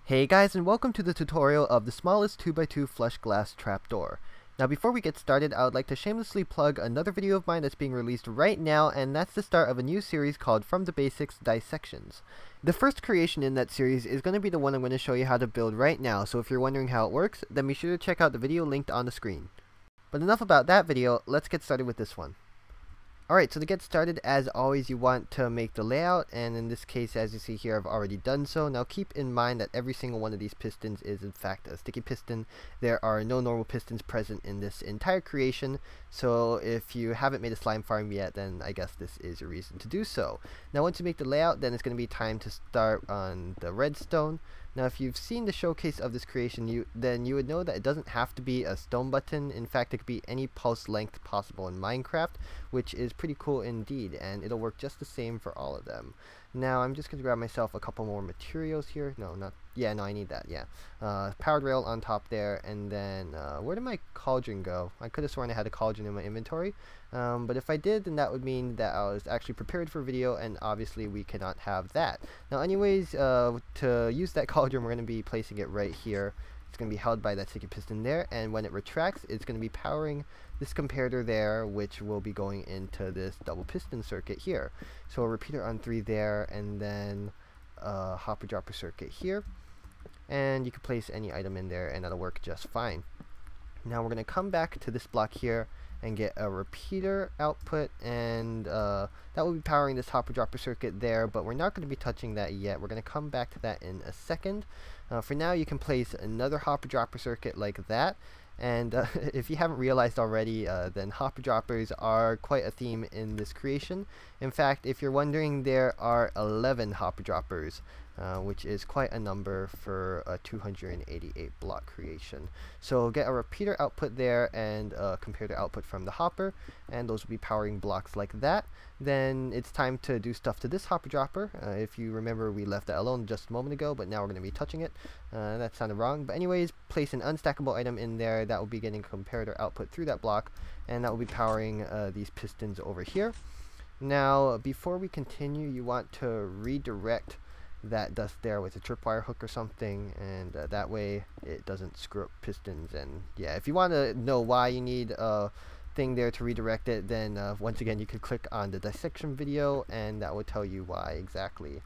Hey guys, and welcome to the tutorial of the smallest 2x2 flush glass trapdoor. Now before we get started, I would like to shamelessly plug another video of mine that's being released right now, and that's the start of a new series called From the Basics Dissections. The first creation in that series is going to be the one I'm going to show you how to build right now, so if you're wondering how it works, then be sure to check out the video linked on the screen. But enough about that video, let's get started with this one. Alright, so to get started, as always, you want to make the layout, and in this case, as you see here, I've already done so. Now keep in mind that every single one of these pistons is in fact a sticky piston. There are no normal pistons present in this entire creation, so if you haven't made a slime farm yet, then I guess this is a reason to do so. Now once you make the layout, then it's going to be time to start on the redstone. Now if you've seen the showcase of this creation, then you would know that it doesn't have to be a stone button. In fact, it could be any pulse length possible in Minecraft, which is pretty cool indeed, and it'll work just the same for all of them. Now I'm just going to grab myself a couple more materials here. No, I need that, yeah. Powered rail on top there, and then where did my cauldron go? I could have sworn I had a cauldron in my inventory, but if I did, then that would mean that I was actually prepared for video, and obviously we cannot have that. Now anyways, to use that cauldron, we're going to be placing it right here. It's going to be held by that sticky piston there, and when it retracts, it's going to be powering this comparator there, which will be going into this double piston circuit here. So a repeater on 3 there, and then a hopper dropper circuit here, and you can place any item in there and that'll work just fine. Now we're going to come back to this block here and get a repeater output, and that will be powering this hopper dropper circuit there, but we're not going to be touching that yet. We're going to come back to that in a second. For now, you can place another hopper dropper circuit like that, and if you haven't realized already, then hopper droppers are quite a theme in this creation. In fact, if you're wondering, there are 11 hopper droppers, which is quite a number for a 288 block creation. So get a repeater output there and a comparator output from the hopper, and those will be powering blocks like that. Then it's time to do stuff to this hopper dropper. If you remember, we left that alone just a moment ago, but now we're going to be touching it. That sounded wrong, but anyways, place an unstackable item in there that will be getting a comparator output through that block, and that will be powering these pistons over here. Now before we continue, you want to redirect that dust there with a tripwire hook or something, and that way it doesn't screw up pistons. And yeah, if you want to know why you need a thing there to redirect it, then once again you could click on the dissection video and that will tell you why exactly.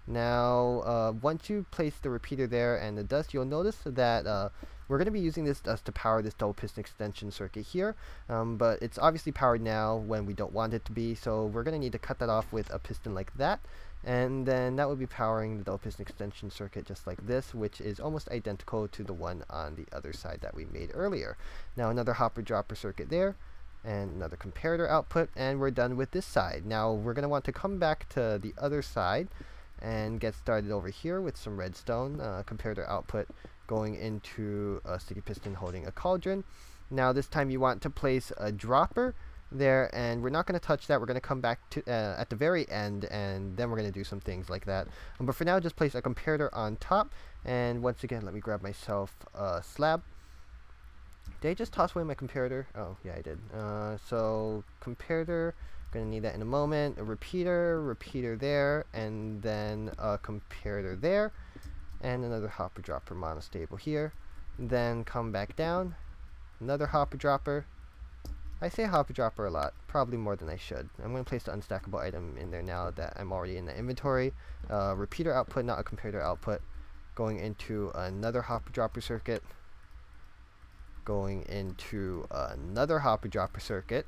Now once you place the repeater there and the dust, you'll notice that we're going to be using this dust to power this double piston extension circuit here, but it's obviously powered now when we don't want it to be, so we're going to need to cut that off with a piston like that, and then that would be powering the double piston extension circuit just like this, which is almost identical to the one on the other side that we made earlier. Now another hopper dropper circuit there, and another comparator output, and we're done with this side. Now we're going to want to come back to the other side and get started over here with some redstone, comparator output going into a sticky piston holding a cauldron. Now this time you want to place a dropper there, and we're not going to touch that. We're going to come back to at the very end, and then we're going to do some things like that. But for now, just place a comparator on top, and once again, let me grab myself a slab. Did I just toss away my comparator? Oh yeah, I did. So comparator, gonna need that in a moment. A repeater there, and then a comparator there, and another hopper dropper monostable here. Then come back down, another hopper dropper. I say hopper dropper a lot, probably more than I should. I'm going to place the unstackable item in there now that I'm already in the inventory. Repeater output, not a comparator output, going into another hopper dropper circuit, going into another hopper dropper circuit,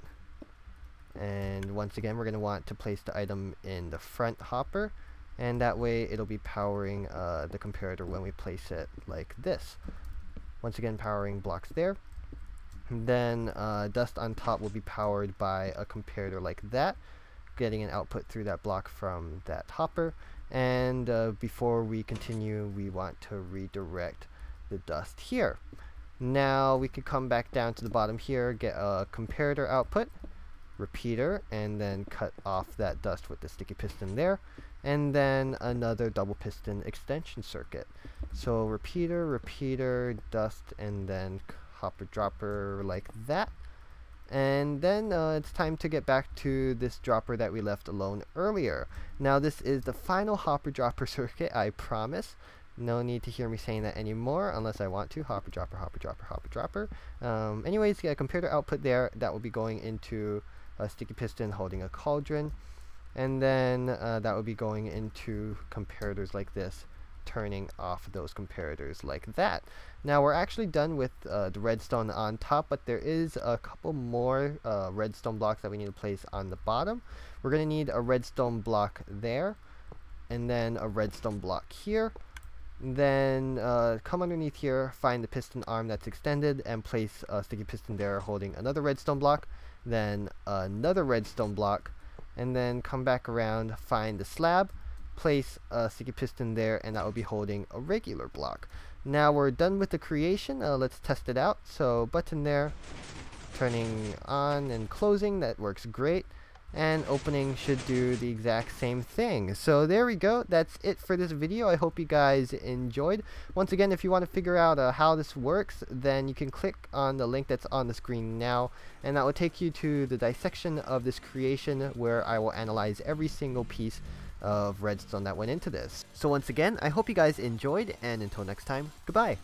and once again we're going to want to place the item in the front hopper, and that way it'll be powering the comparator when we place it like this. Once again powering blocks there. Then dust on top will be powered by a comparator like that, getting an output through that block from that hopper. And before we continue, we want to redirect the dust here. Now we could come back down to the bottom here, get a comparator output, repeater, and then cut off that dust with the sticky piston there, and then another double piston extension circuit. So repeater, dust, and then hopper dropper like that. And then it's time to get back to this dropper that we left alone earlier. Now this is the final hopper dropper circuit, I promise. No need to hear me saying that anymore unless I want to. Hopper, dropper, hopper, dropper, hopper, dropper. Anyways, yeah, comparator output there. That will be going into a sticky piston holding a cauldron. And then that would be going into comparators like this, turning off those comparators like that. Now we're actually done with the redstone on top, but there is a couple more redstone blocks that we need to place on the bottom. We're going to need a redstone block there, and then a redstone block here. Then come underneath here, find the piston arm that's extended, and place a sticky piston there holding another redstone block, then another redstone block, and then come back around, find the slab, place a sticky piston there, and that will be holding a regular block. Now we're done with the creation. Let's test it out. So button there, turning on and closing, that works great. And opening should do the exact same thing. So there we go. That's it for this video. I hope you guys enjoyed. Once again, if you want to figure out how this works, then you can click on the link that's on the screen now, and that will take you to the dissection of this creation where I will analyze every single piece of redstone that went into this. So once again, I hope you guys enjoyed, and until next time, goodbye.